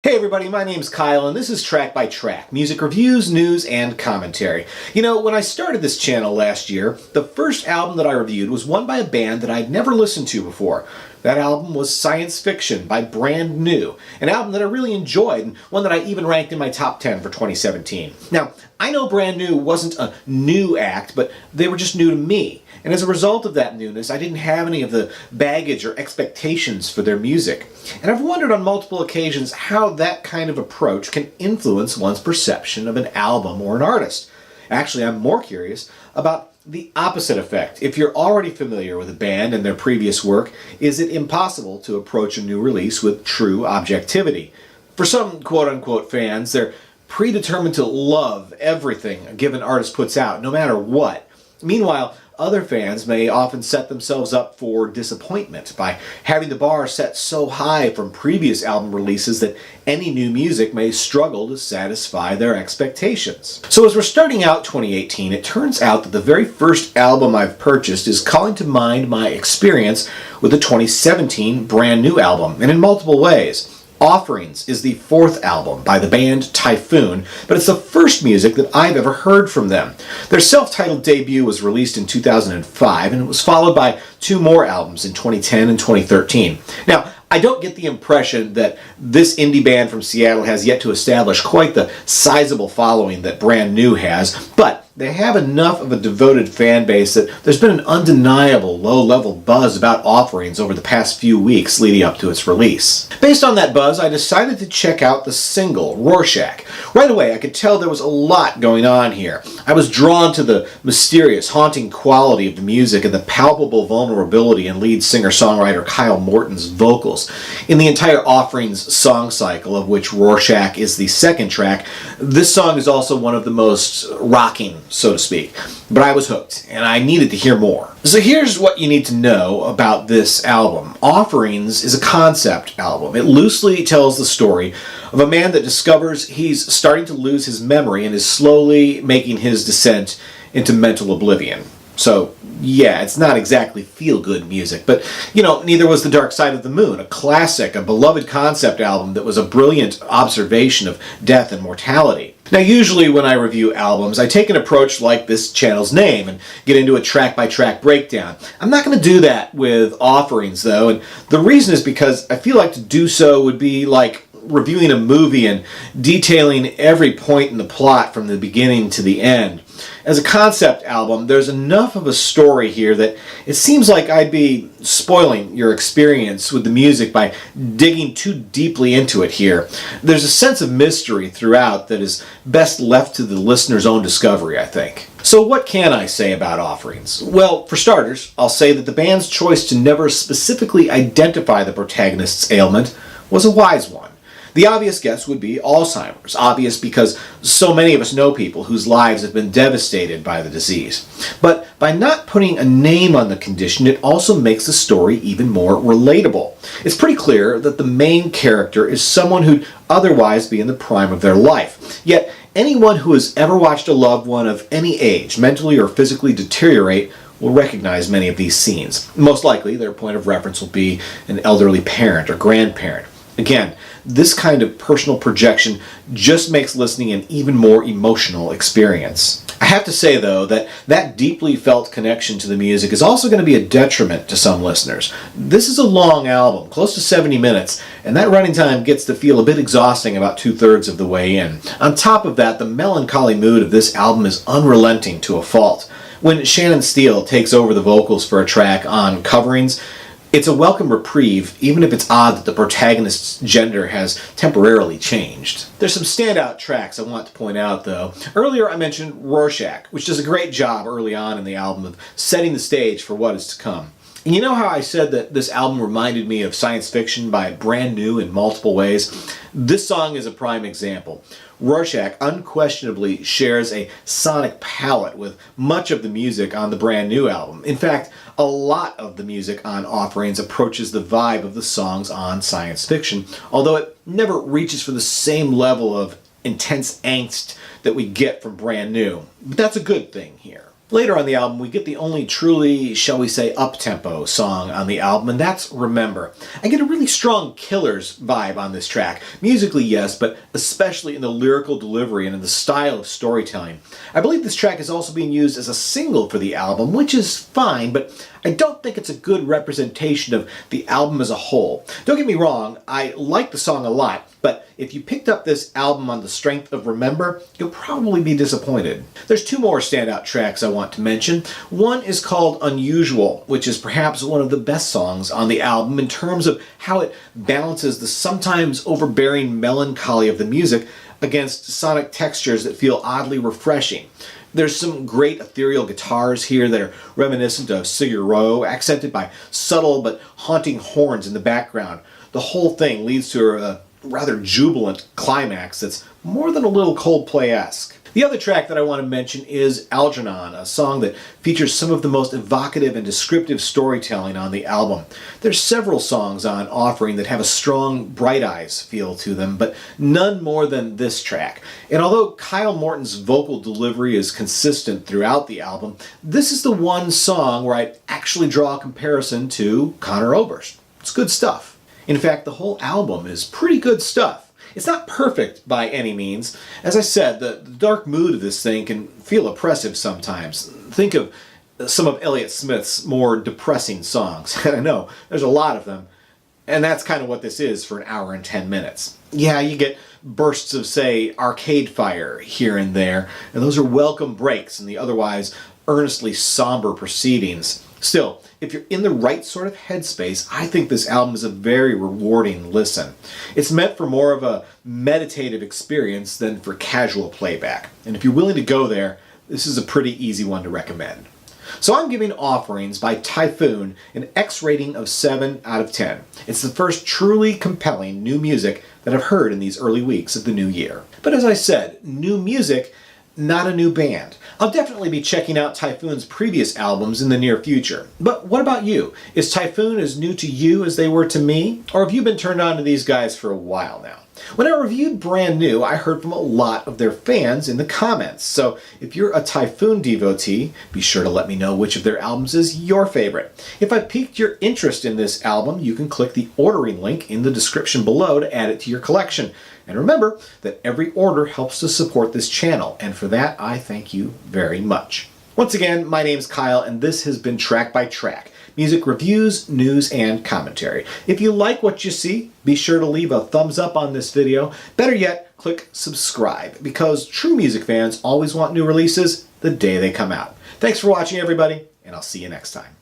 Hey everybody, my name's Kyle and this is Track by Track, music reviews, news, and commentary. You know, when I started this channel last year, the first album that I reviewed was one by a band that I'd never listened to before. That album was Science Fiction by Brand New, an album that I really enjoyed and one that I even ranked in my top 10 for 2017. Now, I know Brand New wasn't a new act, but they were just new to me. And as a result of that newness, I didn't have any of the baggage or expectations for their music. And I've wondered on multiple occasions how that kind of approach can influence one's perception of an album or an artist. Actually, I'm more curious about the opposite effect. If you're already familiar with a band and their previous work, is it impossible to approach a new release with true objectivity? For some quote-unquote fans, they're predetermined to love everything a given artist puts out, no matter what. Meanwhile, other fans may often set themselves up for disappointment by having the bar set so high from previous album releases that any new music may struggle to satisfy their expectations. So as we're starting out 2018, it turns out that the very first album I've purchased is calling to mind my experience with the 2017 Brand New album, and in multiple ways. Offerings is the fourth album by the band Typhoon, but it's the first music that I've ever heard from them. Their self-titled debut was released in 2005, and it was followed by two more albums in 2010 and 2013. Now, I don't get the impression that this indie band from Seattle has yet to establish quite the sizable following that Brand New has, but they have enough of a devoted fan base that there's been an undeniable low-level buzz about Offerings over the past few weeks leading up to its release. Based on that buzz, I decided to check out the single, Rorschach. Right away, I could tell there was a lot going on here. I was drawn to the mysterious, haunting quality of the music and the palpable vulnerability in lead singer-songwriter Kyle Morton's vocals. In the entire Offerings song cycle, of which Rorschach is the second track, this song is also one of the most rocking, so to speak. But I was hooked, and I needed to hear more. So here's what you need to know about this album. Offerings is a concept album. It loosely tells the story of a man that discovers he's starting to lose his memory and is slowly making his descent into mental oblivion. So, yeah, it's not exactly feel-good music, but, you know, neither was The Dark Side of the Moon, a classic, a beloved concept album that was a brilliant observation of death and mortality. Now, usually when I review albums, I take an approach like this channel's name and get into a track-by-track breakdown. I'm not going to do that with Offerings, though, and the reason is because I feel like to do so would be like reviewing a movie and detailing every point in the plot from the beginning to the end. As a concept album, there's enough of a story here that it seems like I'd be spoiling your experience with the music by digging too deeply into it here. There's a sense of mystery throughout that is best left to the listener's own discovery, I think. So what can I say about Offerings? Well, for starters, I'll say that the band's choice to never specifically identify the protagonist's ailment was a wise one. The obvious guess would be Alzheimer's, obvious because so many of us know people whose lives have been devastated by the disease. But by not putting a name on the condition, it also makes the story even more relatable. It's pretty clear that the main character is someone who'd otherwise be in the prime of their life. Yet, anyone who has ever watched a loved one of any age mentally or physically deteriorate will recognize many of these scenes. Most likely, their point of reference will be an elderly parent or grandparent. Again, this kind of personal projection just makes listening an even more emotional experience. I have to say, though, that that deeply felt connection to the music is also going to be a detriment to some listeners. This is a long album, close to 70 minutes, and that running time gets to feel a bit exhausting about 2/3 of the way in. On top of that, the melancholy mood of this album is unrelenting to a fault. When Shannon Steele takes over the vocals for a track on Coverings, it's a welcome reprieve, even if it's odd that the protagonist's gender has temporarily changed. There's some standout tracks I want to point out, though. Earlier I mentioned Rorschach, which does a great job early on in the album of setting the stage for what is to come. And you know how I said that this album reminded me of Science Fiction by Brand New in multiple ways? This song is a prime example. Rorschach unquestionably shares a sonic palette with much of the music on the Brand New album. In fact, a lot of the music on Offerings approaches the vibe of the songs on Science Fiction, although it never reaches for the same level of intense angst that we get from Brand New. But that's a good thing here. Later on the album, we get the only truly, shall we say, up-tempo song on the album, and that's Remember. I get a really strong Killers vibe on this track. Musically, yes, but especially in the lyrical delivery and in the style of storytelling. I believe this track is also being used as a single for the album, which is fine, but I don't think it's a good representation of the album as a whole. Don't get me wrong, I like the song a lot, but if you picked up this album on the strength of Remember, you'll probably be disappointed. There's two more standout tracks I want to mention. One is called Unusual, which is perhaps one of the best songs on the album in terms of how it balances the sometimes overbearing melancholy of the music against sonic textures that feel oddly refreshing. There's some great ethereal guitars here that are reminiscent of Sigur Rós, accented by subtle but haunting horns in the background. The whole thing leads to a rather jubilant climax that's more than a little Coldplay-esque. The other track that I want to mention is Algernon, a song that features some of the most evocative and descriptive storytelling on the album. There's several songs on Offering that have a strong Bright Eyes feel to them, but none more than this track. And although Kyle Morton's vocal delivery is consistent throughout the album, this is the one song where I'd actually draw a comparison to Conor Oberst. It's good stuff. In fact, the whole album is pretty good stuff. It's not perfect by any means. As I said, the dark mood of this thing can feel oppressive sometimes. Think of some of Elliott Smith's more depressing songs. I know, there's a lot of them. And that's kind of what this is for an hour and 10 minutes. Yeah, you get bursts of, say, Arcade Fire here and there, and those are welcome breaks in the otherwise earnestly somber proceedings. Still, if you're in the right sort of headspace, I think this album is a very rewarding listen. It's meant for more of a meditative experience than for casual playback. And if you're willing to go there, this is a pretty easy one to recommend. So I'm giving Offerings by Typhoon an X rating of 7 out of 10. It's the first truly compelling new music that I've heard in these early weeks of the new year. But as I said, new music, not a new band. I'll definitely be checking out Typhoon's previous albums in the near future. But what about you? Is Typhoon as new to you as they were to me? Or have you been turned on to these guys for a while now? When I reviewed Brand New, I heard from a lot of their fans in the comments. So if you're a Typhoon devotee, be sure to let me know which of their albums is your favorite. If I piqued your interest in this album, you can click the ordering link in the description below to add it to your collection. And remember that every order helps to support this channel, and for that I thank you very much. Once again, my name's Kyle, and this has been Track by Track. Music reviews, news, and commentary. If you like what you see, be sure to leave a thumbs up on this video. Better yet, click subscribe, because true music fans always want new releases the day they come out. Thanks for watching, everybody, and I'll see you next time.